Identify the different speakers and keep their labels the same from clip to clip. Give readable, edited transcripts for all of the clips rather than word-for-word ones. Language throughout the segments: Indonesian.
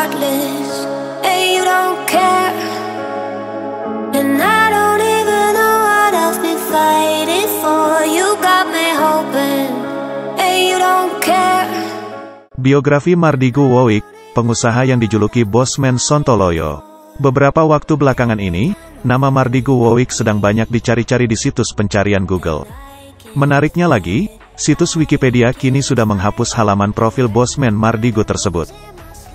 Speaker 1: heartless, and you don't care. And I don't even know what I've been fighting for. You got me hoping, and you don't care.
Speaker 2: Biografi Mardigu Woweek, pengusaha yang dijuluki Bosman Sontoloyo. Beberapa waktu belakangan ini, nama Mardigu Woweek sedang banyak dicari-cari di situs pencarian Google. Menariknya lagi, situs Wikipedia kini sudah menghapus halaman profil Bosman Mardigu tersebut.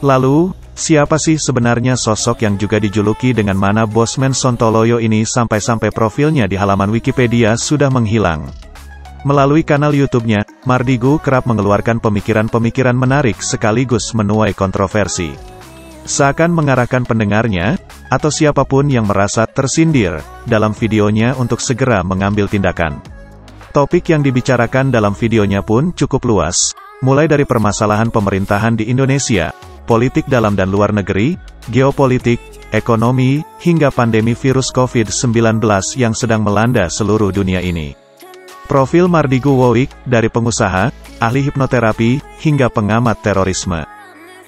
Speaker 2: Lalu, siapa sih sebenarnya sosok yang juga dijuluki dengan mana Bosman Sontoloyo ini sampai-sampai profilnya di halaman Wikipedia sudah menghilang? Melalui kanal YouTube-nya, Mardigu kerap mengeluarkan pemikiran-pemikiran menarik sekaligus menuai kontroversi. Seakan mengarahkan pendengarnya, atau siapapun yang merasa tersindir, dalam videonya untuk segera mengambil tindakan. Topik yang dibicarakan dalam videonya pun cukup luas, mulai dari permasalahan pemerintahan di Indonesia, politik dalam dan luar negeri, geopolitik, ekonomi, hingga pandemi virus COVID-19 yang sedang melanda seluruh dunia ini. Profil Mardigu Woweek, dari pengusaha, ahli hipnoterapi, hingga pengamat terorisme.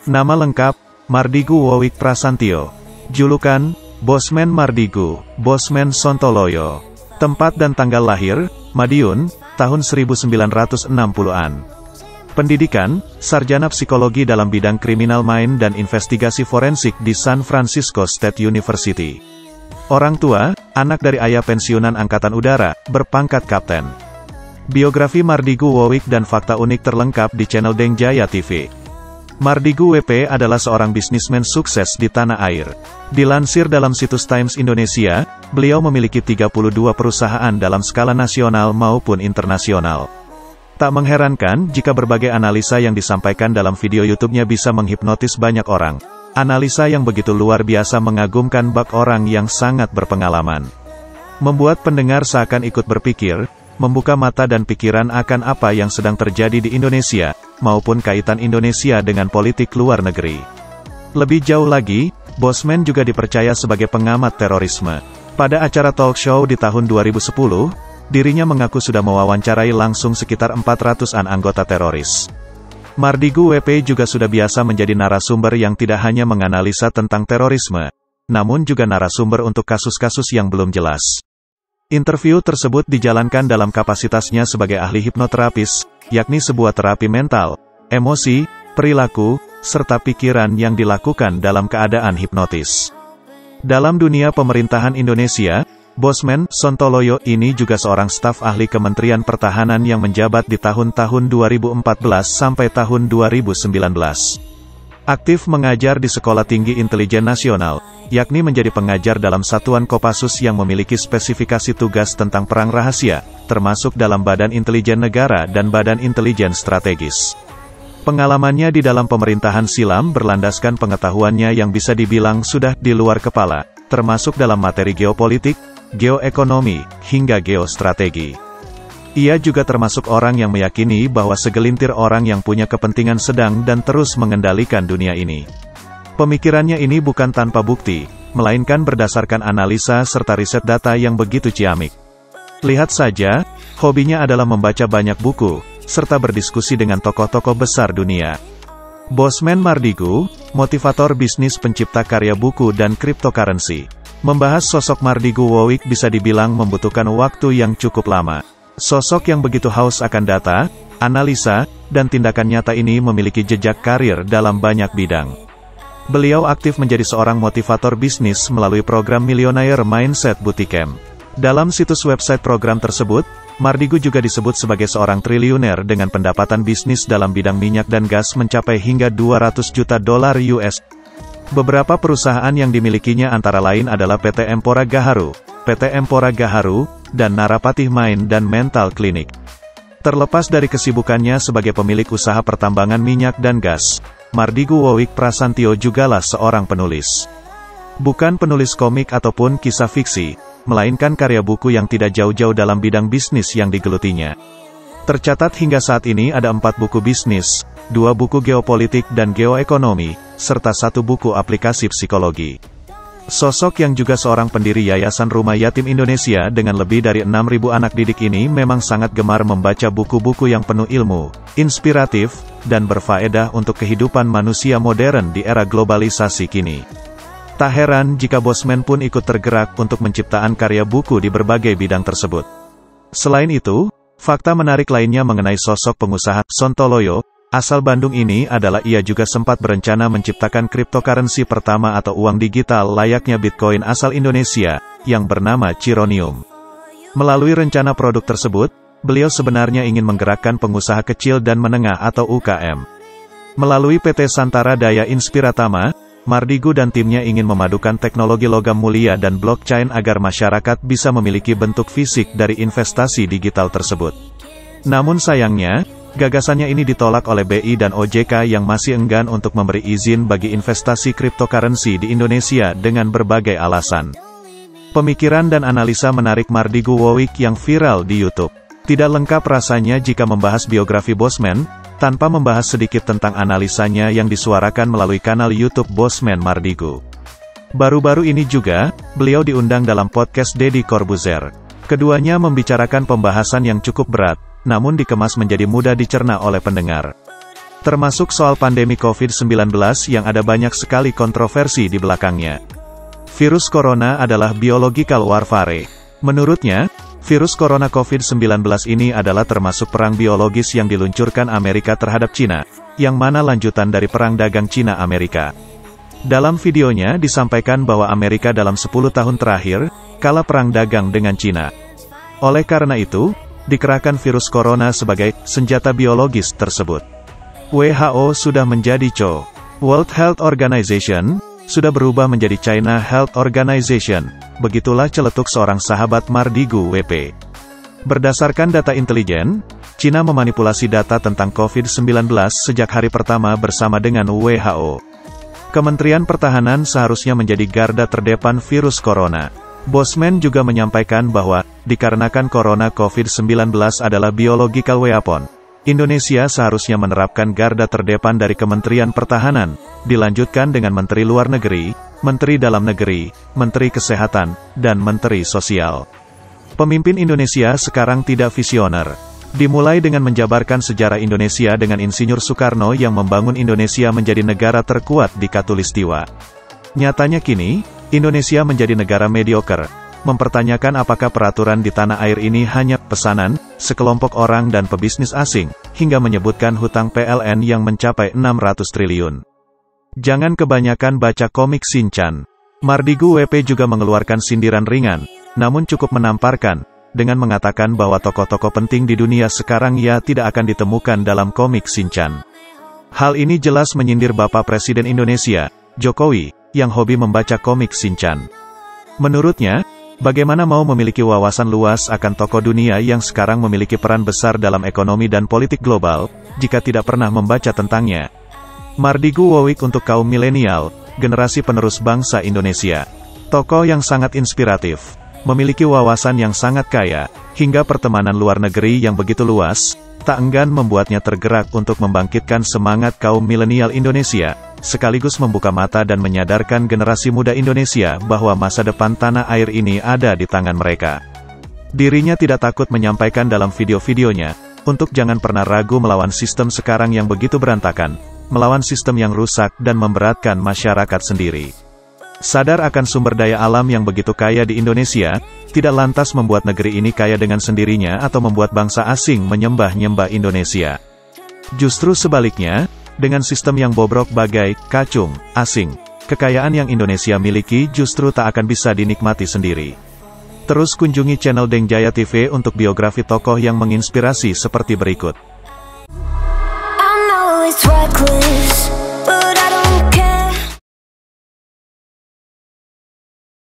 Speaker 2: Nama lengkap, Mardigu Woweek Prasantyo. Julukan, Bosman Mardigu, Bosman Sontoloyo. Tempat dan tanggal lahir, Madiun, tahun 1960-an. Pendidikan, sarjana psikologi dalam bidang kriminal main dan investigasi forensik di San Francisco State University. Orang tua, anak dari ayah pensiunan Angkatan Udara, berpangkat kapten. Biografi Mardigu Woweek dan fakta unik terlengkap di channel Dengjaya TV. Mardigu WP adalah seorang bisnismen sukses di tanah air. Dilansir dalam situs Times Indonesia, beliau memiliki 32 perusahaan dalam skala nasional maupun internasional. Tak mengherankan jika berbagai analisa yang disampaikan dalam video YouTube-nya bisa menghipnotis banyak orang. Analisa yang begitu luar biasa mengagumkan bak orang yang sangat berpengalaman. Membuat pendengar seakan ikut berpikir, membuka mata dan pikiran akan apa yang sedang terjadi di Indonesia, maupun kaitan Indonesia dengan politik luar negeri. Lebih jauh lagi, Bosman juga dipercaya sebagai pengamat terorisme. Pada acara talk show di tahun 2010, dirinya mengaku sudah mewawancarai langsung sekitar 400-an anggota teroris. Mardigu WP juga sudah biasa menjadi narasumber yang tidak hanya menganalisa tentang terorisme, namun juga narasumber untuk kasus-kasus yang belum jelas. Interview tersebut dijalankan dalam kapasitasnya sebagai ahli hipnoterapis, yakni sebuah terapi mental, emosi, perilaku, serta pikiran yang dilakukan dalam keadaan hipnotis. Dalam dunia pemerintahan Indonesia, Bosman Sontoloyo ini juga seorang staf ahli Kementerian Pertahanan yang menjabat di tahun-tahun 2014 sampai tahun 2019. Aktif mengajar di Sekolah Tinggi Intelijen Nasional, yakni menjadi pengajar dalam Satuan Kopassus yang memiliki spesifikasi tugas tentang perang rahasia, termasuk dalam Badan Intelijen Negara dan Badan Intelijen Strategis. Pengalamannya di dalam pemerintahan silam berlandaskan pengetahuannya yang bisa dibilang sudah di luar kepala, termasuk dalam materi geopolitik, geoekonomi, hingga geostrategi. Ia juga termasuk orang yang meyakini bahwa segelintir orang yang punya kepentingan sedang dan terus mengendalikan dunia ini. Pemikirannya ini bukan tanpa bukti, melainkan berdasarkan analisa serta riset data yang begitu ciamik. Lihat saja, hobinya adalah membaca banyak buku, serta berdiskusi dengan tokoh-tokoh besar dunia. Bosman Mardigu, motivator bisnis pencipta karya buku dan cryptocurrency. Membahas sosok Mardigu Woweek bisa dibilang membutuhkan waktu yang cukup lama. Sosok yang begitu haus akan data, analisa, dan tindakan nyata ini memiliki jejak karir dalam banyak bidang. Beliau aktif menjadi seorang motivator bisnis melalui program Millionaire Mindset Bootcamp. Dalam situs website program tersebut, Mardigu juga disebut sebagai seorang triliuner dengan pendapatan bisnis dalam bidang minyak dan gas mencapai hingga 200 juta dolar US. Beberapa perusahaan yang dimilikinya antara lain adalah PT Empora Gaharu, PT Empora Gaharu, dan Narapatih Mind dan Mental Clinic. Terlepas dari kesibukannya sebagai pemilik usaha pertambangan minyak dan gas, Mardigu Woweek Prasantyo jugalah seorang penulis. Bukan penulis komik ataupun kisah fiksi, melainkan karya buku yang tidak jauh-jauh dalam bidang bisnis yang digelutinya. Tercatat hingga saat ini ada 4 buku bisnis, 2 buku geopolitik dan geoekonomi, serta 1 buku aplikasi psikologi. Sosok yang juga seorang pendiri Yayasan Rumah Yatim Indonesia dengan lebih dari 6.000 anak didik ini memang sangat gemar membaca buku-buku yang penuh ilmu, inspiratif, dan berfaedah untuk kehidupan manusia modern di era globalisasi kini. Tak heran jika Bosman pun ikut tergerak untuk menciptakan karya buku di berbagai bidang tersebut. Selain itu, fakta menarik lainnya mengenai sosok pengusaha Sontoloyo, asal Bandung ini adalah ia juga sempat berencana menciptakan cryptocurrency pertama atau uang digital layaknya Bitcoin asal Indonesia, yang bernama Chironium. Melalui rencana produk tersebut, beliau sebenarnya ingin menggerakkan pengusaha kecil dan menengah atau UKM. Melalui PT Santara Daya Inspiratama, Mardigu dan timnya ingin memadukan teknologi logam mulia dan blockchain agar masyarakat bisa memiliki bentuk fisik dari investasi digital tersebut. Namun sayangnya, gagasannya ini ditolak oleh BI dan OJK yang masih enggan untuk memberi izin bagi investasi cryptocurrency di Indonesia dengan berbagai alasan. Pemikiran dan analisa menarik Mardigu Wowick yang viral di YouTube. Tidak lengkap rasanya jika membahas biografi Bosman, tanpa membahas sedikit tentang analisanya yang disuarakan melalui kanal YouTube Bosman Mardigu. Baru-baru ini juga, beliau diundang dalam podcast Deddy Corbuzier. Keduanya membicarakan pembahasan yang cukup berat, namun dikemas menjadi mudah dicerna oleh pendengar. Termasuk soal pandemi COVID-19 yang ada banyak sekali kontroversi di belakangnya. Virus corona adalah biological warfare. Menurutnya, virus corona COVID-19 ini adalah termasuk perang biologis yang diluncurkan Amerika terhadap Cina, yang mana lanjutan dari perang dagang Cina-Amerika. Dalam videonya disampaikan bahwa Amerika dalam 10 tahun terakhir, kalah perang dagang dengan Cina. Oleh karena itu, dikerahkan virus corona sebagai senjata biologis tersebut. WHO sudah menjadi CO. World Health Organization sudah berubah menjadi China Health Organization. Begitulah celetuk seorang sahabat Mardigu WP. Berdasarkan data intelijen, Cina memanipulasi data tentang COVID-19 sejak hari pertama bersama dengan WHO. Kementerian Pertahanan seharusnya menjadi garda terdepan virus corona. Bosman juga menyampaikan bahwa, dikarenakan corona COVID-19 adalah biological weapon, Indonesia seharusnya menerapkan garda terdepan dari Kementerian Pertahanan, dilanjutkan dengan Menteri Luar Negeri, Menteri Dalam Negeri, Menteri Kesehatan, dan Menteri Sosial. Pemimpin Indonesia sekarang tidak visioner. Dimulai dengan menjabarkan sejarah Indonesia dengan Insinyur Soekarno yang membangun Indonesia menjadi negara terkuat di Katulistiwa. Nyatanya kini, Indonesia menjadi negara mediocre. Mempertanyakan apakah peraturan di tanah air ini hanya pesanan, sekelompok orang dan pebisnis asing, hingga menyebutkan hutang PLN yang mencapai 600 triliun. Jangan kebanyakan baca komik Shinchan. Mardigu WP juga mengeluarkan sindiran ringan, namun cukup menamparkan, dengan mengatakan bahwa tokoh-tokoh penting di dunia sekarang ya tidak akan ditemukan dalam komik Shinchan. Hal ini jelas menyindir Bapak Presiden Indonesia, Jokowi, yang hobi membaca komik Shinchan. Menurutnya, bagaimana mau memiliki wawasan luas akan tokoh dunia yang sekarang memiliki peran besar dalam ekonomi dan politik global, jika tidak pernah membaca tentangnya? Mardigu Wowick untuk kaum milenial, generasi penerus bangsa Indonesia. Tokoh yang sangat inspiratif, memiliki wawasan yang sangat kaya, hingga pertemanan luar negeri yang begitu luas, tak enggan membuatnya tergerak untuk membangkitkan semangat kaum milenial Indonesia, sekaligus membuka mata dan menyadarkan generasi muda Indonesia bahwa masa depan tanah air ini ada di tangan mereka. Dirinya tidak takut menyampaikan dalam video-videonya, untuk jangan pernah ragu melawan sistem sekarang yang begitu berantakan, melawan sistem yang rusak dan memberatkan masyarakat sendiri. Sadar akan sumber daya alam yang begitu kaya di Indonesia, tidak lantas membuat negeri ini kaya dengan sendirinya atau membuat bangsa asing menyembah-nyembah Indonesia. Justru sebaliknya, dengan sistem yang bobrok bagai kacung asing, kekayaan yang Indonesia miliki justru tak akan bisa dinikmati sendiri. Terus kunjungi channel Deng Jaya TV untuk biografi tokoh yang menginspirasi seperti berikut.
Speaker 1: I know it's reckless.